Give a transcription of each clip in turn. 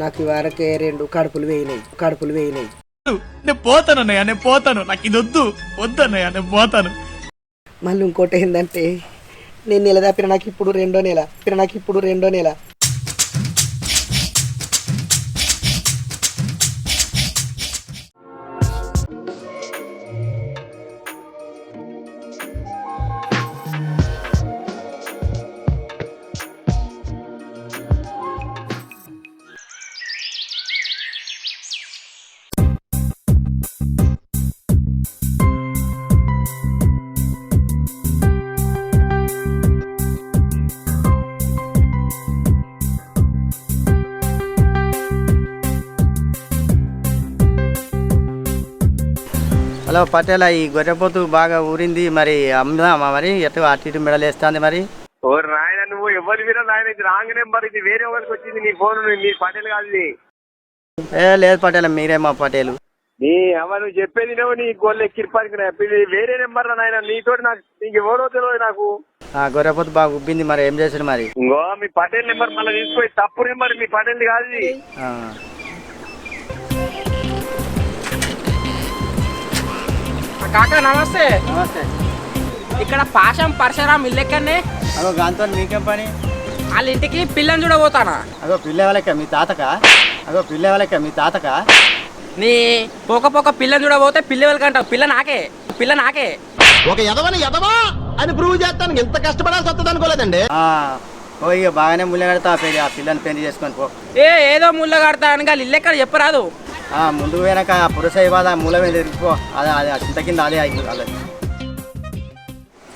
నాకు ఇవరకే 2 కడుపులు వేయినాయి. నేను పోతానన్నయ్య, నేను పోతాను. నాకు ఇది వద్దన్నయ్య, నేను పోతాను. మళ్ళీ ఇంకోటి ఏంటంటే నేను నెల తప్పిన నాకు ఇప్పుడు రెండో నెల. హలో పటేల, ఈ గొర్రెపోతు బాగా ఊరింది, మరి అమ్ముదామా? మరి ఎటు అటు ఇటు మెడలేస్తుంది మరి. ఓ నాయన, నువ్వు ఎవరి మీద నాయన, ఇది రాంగ్ నెంబర్, ఇది వేరే వాళ్ళకి వచ్చింది నీ ఫోన్. నీ పటేల్ కాదు ఇది. లేదు పటేల, మీరే మా పటేలు. నీ అమ్మ నువ్వు చెప్పేది నువ్వు నీ గోళ్ళ కిరిపానికి వేరే నెంబర్ నాయన. నీతో నీకు ఎవరో తెలియదు నాకు. గొర్రెపోతు బాగా ఉబ్బింది, మరి ఏం చేసాడు మరి? ఇంకో మీ పటేల్ నెంబర్ మళ్ళీ తీసుకోయి, తప్పు నెంబర్, మీ పటేల్ కాదు ఇది. కాకా నమస్తే. నమస్తే. ఇక్కడ పాశం పరశురాం ఇల్లు ఎక్కడనే? అగో గాంతో మీకేం పని? వాళ్ళ ఇంటికి పిల్లని చూడబోతానా. అగో పిల్ల వాళ్ళక మీ తాతక నీ పోక పిల్లని చూడబోతే పిల్ల వాళ్ళకంటావు. పిల్ల నాకే ఒక ఎదవా అని ప్రూవ్ చేస్తాను. ఎంత కష్టపడాల్సి వస్తుంది అనుకోలేదండి. ఓ ఇక బాగానే ముళ్ళ కడతా ఆ పిల్లని పెళ్లి చేసుకొని పో. ఏదో ముళ్ళ కడతా అని కానీ ఇల్లు ఎక్కడ చెప్పరాదు. ముందు పోయినాక పురుష బాధ మూల మీద తిరిగిపో. అదే చింత కింద అదే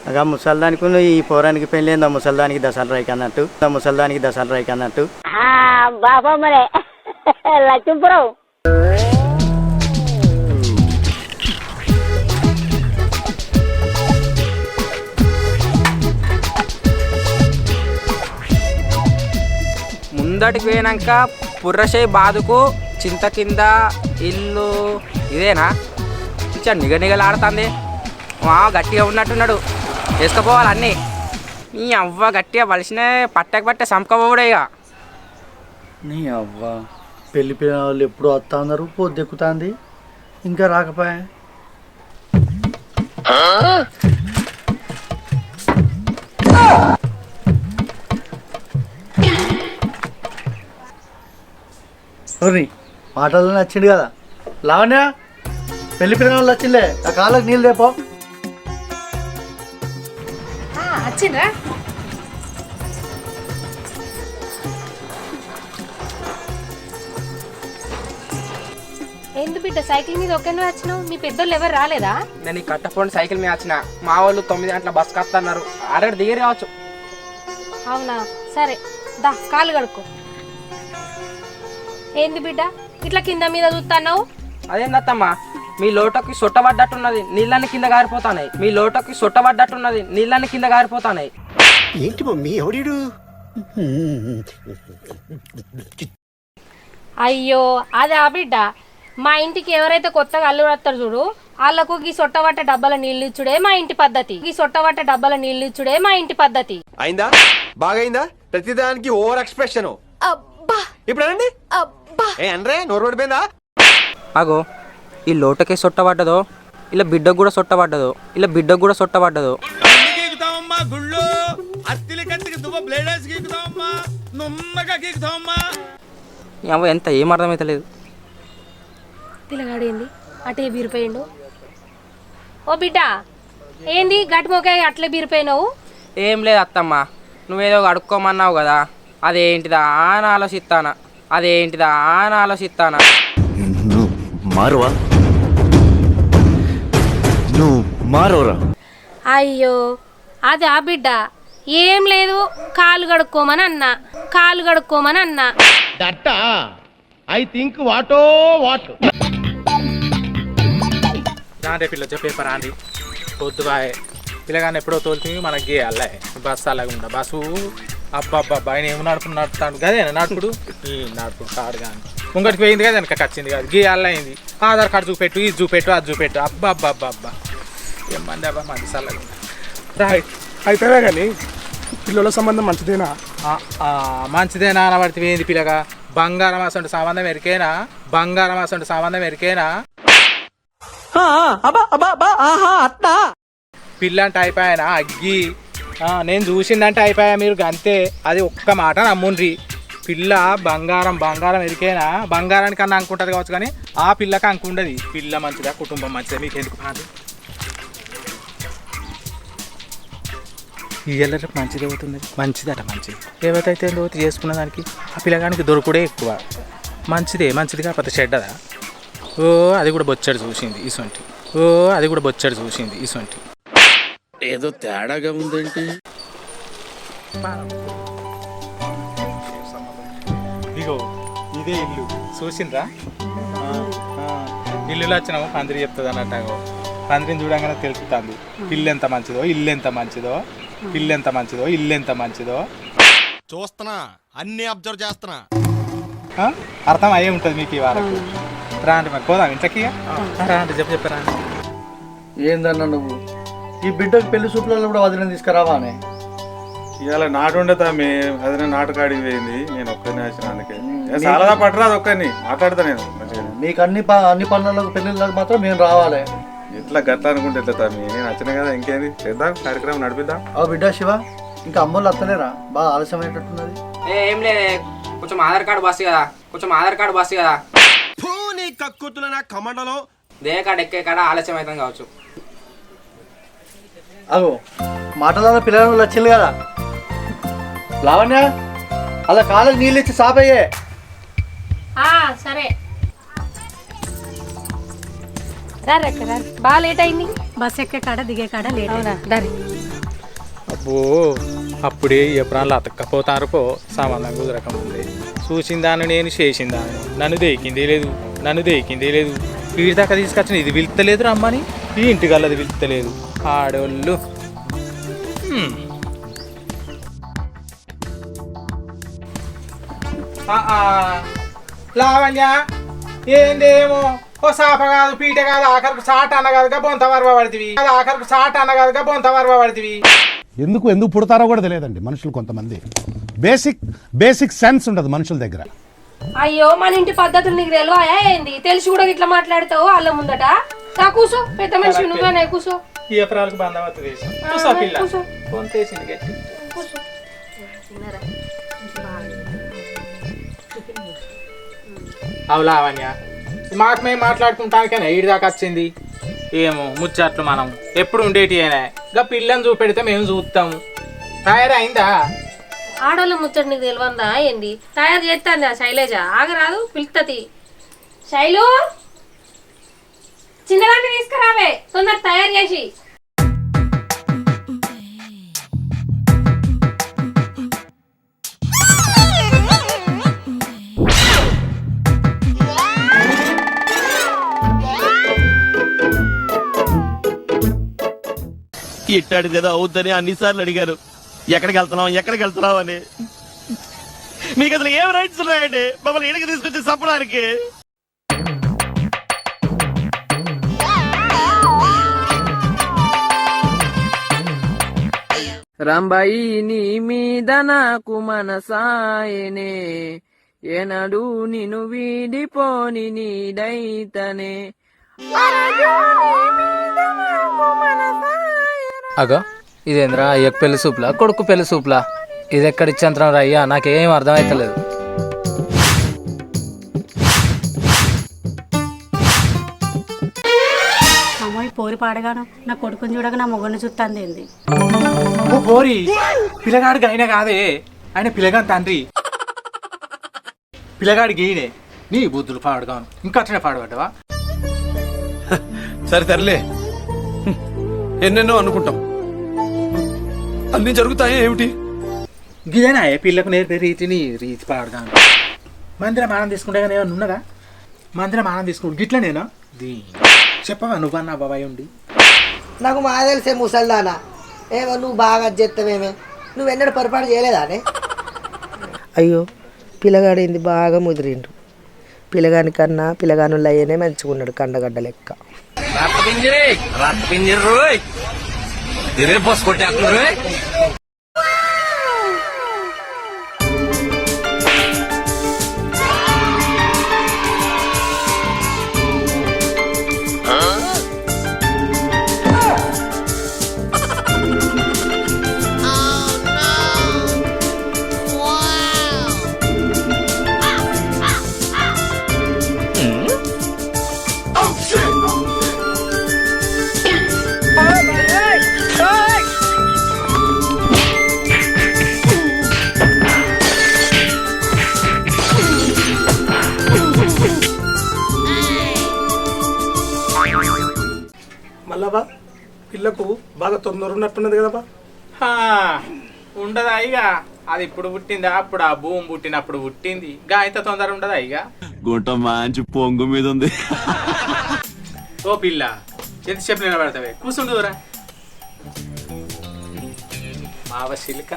అగా ముసల్దానికి ఈ పోరానికి పెళ్ళి ఏందో ముసల్దానికి దసరా రైకి అన్నట్టు. బాబా మరే లక్ష్మీపురం. ముందటికి పోయినాక పుర్రశై బాదుకు చింత కింద ఇల్లు ఇదేనా? ఇచ్చా నిగలాడుతుంది. గట్టిగా ఉన్నట్టున్నాడు, వేసుకపోవాలి అన్నీ. నీ అవ్వ గట్టిగా వలసిన పట్టే సంపకపోవడే. ఇక నీ అవ్వ పెళ్లి పిల్లల వాళ్ళు ఎప్పుడు వస్తా ఉన్నారు, పొద్దెక్కుతుంది, ఇంకా రాకపోయా. మాటలు నచ్చిండు కదా లావణ్య, పెళ్లి పిల్లల వాళ్ళు వచ్చిందే, ఆ కాళ్ళకి నీళ్ళు రేపో. వచ్చిండ్రా? ఎందు బిడ్డ సైకిల్ మీద ఒక్కనే వచ్చినావు? మీ పెద్దోళ్ళు ఎవరు రాలేదా? నేను ఈ కట్టపోండి సైకిల్ మీద వచ్చిన. మా వాళ్ళు 9 గంటల బస్ కత్తన్నారు. ఆల్రెడీ దిగరి కావచ్చు. అవునా, సరే దా కాలు కడుక్కో. ఏంది బిడ్డ ఇట్లా కింద మీద చూస్తున్నావు? అదేందత్తమ్మా, మీ లోటకి సొట్టబడ్డట్టున్నది, నీళ్ళని కింద గారిపోతానాయి. ఏంటి మమ్మీ ఎవడు? అయ్యో అదే ఆ బిడ్డ, మా ఇంటికి ఎవరైతే కొత్తగా అల్లు వస్తారు చూడు, వాళ్ళకు ఈ సొట్టబట్ట డబ్బాల నీళ్ళు ఇచ్చుడే మా ఇంటి పద్ధతి. అయిందా? బాగైందా? ప్రతిదానికి ఓవర్ ఎక్స్ప్రెషన్. ఇప్పుడు అనండి. అంటే నోరు పడిపోయిందా? అగో ఈ లోటకే సొట్టబడ్డదో, ఇలా బిడ్డకు కూడా సొట్టబడ్డదో. ఎంత ఏం అర్థమైతలేదు. పిల్లగాడేంది అటే బీరిపోయిండు? ఓ బిడ్డ ఏంది గట్టి మొక్క అట్లే బీరిపోయినావు? ఏం లేదు అత్తమ్మ, నువ్వేదో అడుక్కోమన్నావు కదా, అదేంటిదా అని ఆలోచిస్తానా. అయ్యో అది ఆ బిడ్డ ఏం లేదు, కాలు కడుక్కోమని అన్నా. ఐ థింక్ వాటో వాట్. రాండి పిల్ల చెప్పేపరా అండి. పొద్దుగా పిల్లగాని ఎప్పుడో తోలుతుంది మనకి గీయాలే. బస్సు అలాగుండా బస్సు అబ్బాబ్బా ఆయన ఏమి నడుపుతాడు కదేనా నడుపుడు. ఈ నడుపుడు కాడు కానీ ముంగటికి పోయింది కదా, వెనక వచ్చింది కదా, గీయాల అయింది. ఆధార్ కార్డు చూపెట్టు, ఇది చూపెట్టు, అది చూపెట్టు. అబ్బాబ్బా ఏమంది అబ్బా మంది సల్లగుండా. రాయ్ అయిపోయా కానీ పిల్లల సంబంధం మంచిదేనా? మంచిదేనా అనబడితే ఏంది పిల్లగా, బంగారం అసంటు సంబంధం ఎరికేనా, బంగారం అసంటు సంబంధం ఎరికేనా. పిల్ల అంటే అయిపోయానా అగ్గి, నేను చూసిందంటే అయిపోయా మీరు అంతే. అది ఒక్క మాట నమ్ముండ్రి. పిల్ల బంగారం బంగారం ఎరికేనా, బంగారానికి అన్న అనుకుంటుంది కావచ్చు కానీ ఆ పిల్లకి అనుకుండదు. పిల్ల మంచిదా, కుటుంబం మంచిదా, మీకు ఎందుకు కాదు. ఇయ్యాల రేపు మంచిది అవుతుంది, మంచిదట మంచిది. ఏవైతే లోతు చేసుకున్న దానికి ఆ పిల్లగానికి దొరకడే ఎక్కువ. మంచిదే, మంచిది కాకపోతే చెడ్డదా. ఓ అది కూడా బొచ్చాడు చూసింది ఇసొంటి, ఓ అది కూడా బొచ్చాడు చూసింది ఇసొంటి. ఏదో తేడాగా ఉందేంటి? ఇగో ఇదే ఇల్లు చూసిండ్రా. ఇల్లులో వచ్చినాము పందిరి చెప్తుంది అన్నట్టు. పందిరిని చూడంగానే తెలుపుతుంది పిల్లు ఎంత మంచిదో, ఇల్లు ఎంత మంచిదో, పిల్లు ఎంత మంచిదో, ఇల్లు ఎంత మంచిదో. చూస్తున్నా, అన్ని అబ్జర్వ్ చేస్తున్నా. అర్థం అయ్యే ఉంటుంది మీకు ఈ వారకు. రాండి మరి పోదాం ఇంట్లోకి. రాండి చెప్పరా. ఏందన్నా నువ్వు ఈ బిడ్డకు పెళ్లి సూపులలో కూడా వదిలిన తీసుకురావా అని? ఇవాళ నాటు ఉండతా అదే నాటుకాడికి పోయింది. నేను ఒక్కరిని వచ్చిన, అందుకే చాలా పట్టరా అది ఒక్కరిని మాట్లాడతా నేను మంచిగా. మీకు అన్ని పనులకు పెళ్లిళ్ళకి మాత్రం మేము రావాలి. ఎట్లా గట్ల అనుకుంటే ఎట్లా తమ్మి, నేను వచ్చిన కదా ఇంకేంది చేద్దాం, కార్యక్రమం నడిపిద్దాం. బిడ్డ శివ, ఇంకా అమ్మోళ్ళు వస్తలేరా? బాగా ఆలస్యమైనట్టున్నది. ఏం లేదు, కొంచెం ఆధార్ కార్డు బస్సు కదా, కొంచెం ఆధార్ కార్డు బస్సు కదా. కక్కుతున్న నా కమండలో దే కార్డు ఎక్కే కాడ ఆలస్యం అవుతాం కావచ్చు. అగో మాటలలో పిల్లలు వచ్చింది కదా. లావణ్య, అలా కాళ్ళకి నీళ్ళు ఇచ్చి సాపయ్యే. సరే రారక్క రా, బాగా లేట్ అయింది. బస్ ఎక్కే కాడ దిగే కాడ లేట్ అవునా. అబ్బో అప్పుడే ఎప్పుడన్నా అతక్కపోతారు పో, సంబంధం కుదరకముందే. చూసిందాను నేను, చేసిందాను నన్ను దేకిందే లేదు, నన్ను దేకిందే లేదు. వీడి దాకా తీసుకొచ్చిన ఇది పిలుస్తలేదు రమ్మని, ఈ ఇంటికల్లా అది పిలుస్తలేదు. ఆడోళ్ళు లావణ్య ఏందేమో ఓ సాప కాదు, పీట కాదు, ఆఖరికి సాట అన్న కాదుగా బొంత వరవ పడుతుంది, ఆఖరికి సాట అన్న కాదుగా బొంత వరవ పడుతుంది. ఎందుకు పుడతారో కూడా తెలియదండి మనుషులు. కొంతమంది బేసిక్ సెన్స్ ఉండదు మనుషుల దగ్గర. అయ్యో మన ఇంటి పద్ధతులు నీకు తెలియదా ఏంది? తెలిసి కూడా ఇట్లా మాట్లాడతావు వాళ్ళ ముందట. నా కూసో, పెద్ద మనిషి నువ్వేనా, కూసో. ఈ ఎకరాలకు బంధవత్తు వేసి పిల్ల కొంతేసింది గట్టి. అవు లావణ్య, మాకు మేము మాట్లాడుకుంటానికైనా ఈడి దాకా వచ్చింది. ఏమో ముచ్చట్లు మనం ఎప్పుడు ఉండేటి అయినా ఇంకా పిల్లని చూపెడితే మేము చూస్తాము. తయారు అయిందా? ఆడోళ్ళ ముచ్చట నీకు తెలియదా ఏంది? తయారు చేస్తాంది ఆ శైలేజ, ఆగరాదు పిలుస్తుంది. శైలు చిన్నదాన్ని తీసుకురావే తొందర తయారు చేసి. ఇట్టాడు కదా అవుద్దని అన్నిసార్లు అడిగారు, ఎక్కడికి వెళ్తున్నావు అని. మీకు అసలు ఏం రైట్స్ ఉన్నాయండి మమ్మల్ని ఇడికి తీసుకొచ్చి చంపడానికి? రంబాయి నీ మీద నాకు మనసాయనే, ఏనాడు నిన్ను వీడిపోని నీడైతనే. అగో ఇదేంద్రా, అయ్యకు పెళ్లి సూపులా కొడుకు పెళ్లి సూపులా? ఇది ఎక్కడిచ్చంతరం రా అయ్యా, నాకేం అర్థమవుతలేదు. అమ్మాయి పోరి పాడగాను నా కొడుకుని చూడగా నా మొగని చుట్టాంది ఏంది? ఓ పోరి, పిల్లగాడికి అయినా కాదే, ఆయన పిల్లగాని తండ్రి. పిల్లగాడికి ఈయనే నీ బుద్ధులు పాడుగాను, ఇంకా అట్లనే పాడబడ్డావా? సరే తరలే, ఎన్నెన్నో అనుకుంటాం, అన్ని జరుగుతాయా ఏమిటి? గిదేనా పిల్లకు నేర్పే రీతిని రీతి పాడగాను. మందిరం ఆనం తీసుకుంటే కానీ ఏమన్నా ఉన్నదా? మందిరం ఆనం తీసుకుంటు గిట్ల నేను చెప్పవా నువ్వన్నా బాబాయ్ ఉండి? నాకు మా తెలిసే ముసల్దానా, ఏమో నువ్వు బాగా చేస్తావేమే, నువ్వెన్నడూ పొరపాటు చేయలేదానే? అయ్యో పిల్లగాడేంది బాగా ముదిరిండు. పిల్లగాని కన్నా పిల్లగానుళ్ళు అయ్యేనే మంచిగున్నాడు, కండగడ్డ లెక్క. పిల్లకు బాగా తొందర ఉన్నట్టున్నది కదబ్బా. ఉండదా ఇక అది ఇప్పుడు పుట్టిందా అప్పుడు ఆ భూమి పుట్టినప్పుడు పుట్టింది గా ఇంత తొందర ఉండదా ఇక గుంట మంచి పొంగు మీద ఉంది. ఓ పిల్ల ఎంతసేపు నిలబడతావే కూర్చుండురా మావ శిలిక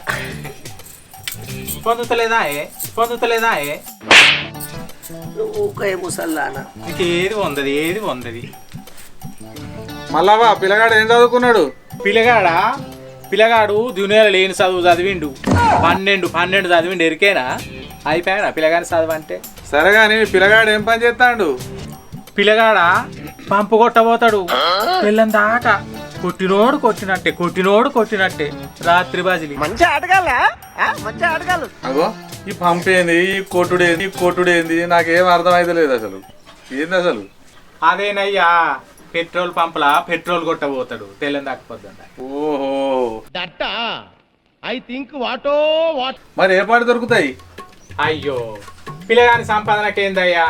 పొందుతలేదా ఊకే ముసల్దానా ఏది వందది మళ్ళావా పిల్లగాడు ఏం చదువుకున్నాడు? పిల్లగాడు దునియాలో లేని చదువు చదివిండు 12 చదివిండు ఎరికేనా అయిపోయాడా పిల్లగాని చదువు అంటే. సరే గాని పిల్లగాడు ఏం పని చేస్తాడు? పిల్లగాడా పంపు కొట్టబోతాడు పిల్లని దాకా కొట్టినోడు కొట్టినట్టే రాత్రి బాజిలి మంచి ఆటగాళ్ళు. అగో ఈ పంపేంది ఈ కొట్టుడేంది నాకేం అర్థం అయితే లేదు అసలు. ఏంది అసలు? అదేనయ్యా పెట్రోల్ పంపులా పెట్రోల్ కొట్టబోతాడు తెల్లని దాకపోద్దంట. ఓహో ఐ థింక్ మరి ఏ పాటు దొరుకుతాయి? అయ్యో పిల్లగాని సంపాదనకేందయ్యా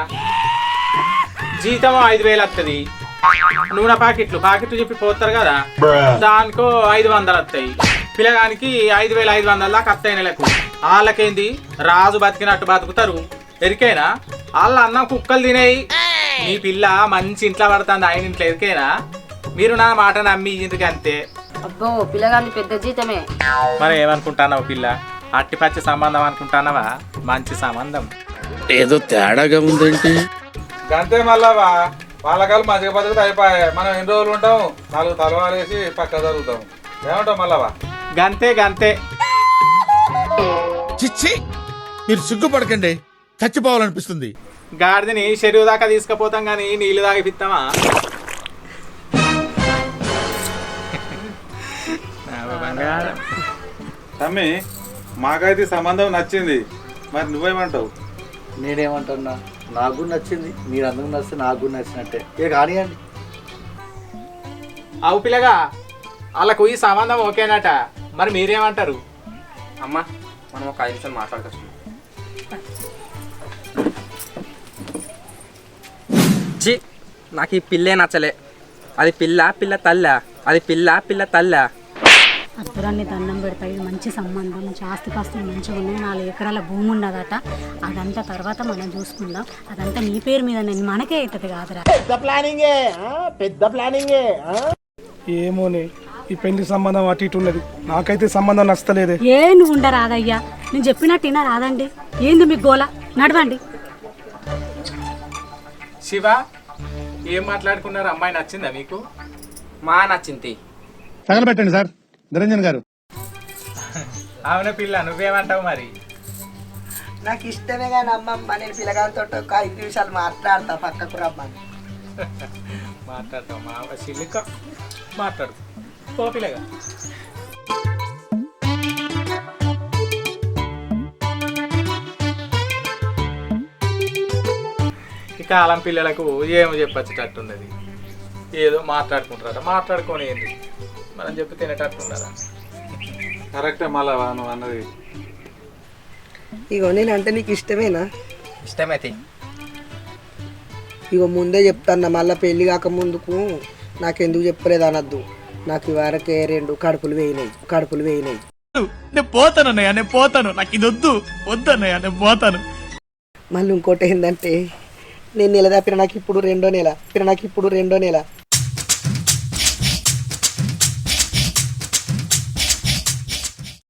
జీతం 5,000 వస్తుంది. నూనె పాకెట్లు చెప్పి పోతారు కదా దానికో 500 వస్తాయి. పిల్లగానికి 5,500 దాకా వస్తాయి నెలకు. వాళ్ళకేంది రాజు బతికినట్టు బతుకుతారు ఎరికేనా. వాళ్ళ అన్నం కుక్కలు తినేయి. మీ పిల్ల మంచి ఇంట్లో పడుతుంది ఆయన ఇంట్లో ఎరికేనా. మీరు నా మాట నమ్మి ఇంటికి అంతే. అబ్బో పిల్లగాని పెద్ద జీతమే. మరి ఏమనుకుంటున్నావు పిల్ల అట్టి పచ్చి సంబంధం అనుకుంటున్నావా? మంచి సంబంధం ఏదో తేడాగా ఉందేంటి? గంతే మళ్ళావా వాళ్ళకాలు మంచిగా బతుకుతా అయిపోయాయి. మనం ఎన్ని రోజులు ఉంటాం 4 తలవాలు వేసి పక్క జరుగుతాం. ఏమంటావు మళ్ళావా? గంతే చిచ్చి మీరు సిగ్గుపడకండి, చచ్చిపోవాలనిపిస్తుంది. గాడిదని చెరువు దాకా తీసుకుపోతాం కానీ నీళ్ళు తాగిపిస్తామా? తమ్మి మాకైతే సంబంధం నచ్చింది, మరి నువ్వేమంటావు? నేనేమంటున్నా, నాకు కూడా నచ్చింది. మీరు అందరూ నచ్చితే నాకు కూడా నచ్చినట్టే. ఇక కానివ్వండి. అవు పిల్లగా వాళ్ళకు ఈ సంబంధం ఓకేనట. మరి మీరేమంటారు? అమ్మా మనం ఒక 5 నిమిషాలు మాట్లాడుకొస్తున్నాం. నాకు ఈ పిల్లే నచ్చలే. అది పిల్ల తల్ల. అద్దురాన్ని దండం పెడతాయి. మంచి సంబంధం, మంచి ఆస్తిపాస్తులు మంచిగా ఉన్నాయి. 4 ఎకరాల భూమి ఉన్నదట. అదంతా తర్వాత మనం చూసుకుందాం. అదంతా నీ పేరు మీద మనకే అవుతుంది కాదురా. పెద్ద ప్లానింగే. ఏమోనే ఈ పెళ్లి సంబంధం అటు ఇటు ఉన్నది. నాకైతే సంబంధం నచ్చలేదే. నువ్వు ఉండరాదయ్యా, నేను చెప్పినట్టు వినా రాదండి. ఏంది మీకు గోల? నడవండి. శివ ఏం మాట్లాడుకున్నారు? అమ్మాయి నచ్చిందా మీకు? మా నచ్చింది తగలబెట్టండి సార్ నిరంజన్ గారు. అవునా పిల్ల నువ్వేమంటావు? మరి నాకు ఇష్టమే కానీ అమ్మమ్మ నేను పిల్లగారితో ఒక 5 నిమిషాలు మాట్లాడతా, పక్కకు రమ్మని. మాట్లాడతావు మా సిల్లిక మాట్లాడు పో పిల్లగా. ఈ కాలం పిల్లలకు ఏమో చెప్పచ్చేటట్టున్నది. ఏదో మాట్లాడుకుంటారట, మాట్లాడుకొని ఏంటి మనం చెప్పి తినేటట్టున్నారా? కరెక్టే మళ్ళా నువ్వు అన్నది. ఇగో నేనంటే నీకు ఇష్టమేనా? ఇష్టమైతే ఇగో ముందే చెప్తాను, మళ్ళీ పెళ్లి కాక ముందుకు నాకెందుకు చెప్పలేదు అనద్దు. నాకు ఇవరకే 2 కడుపులు వేయినాయి. నేను పోతాను, నాకు ఇది వద్దన్నయ్య, నేను పోతాను. మళ్ళీ ఇంకోటి ఏంటంటే నేను నెల తప్పిన నాకు ఇప్పుడు రెండో నెల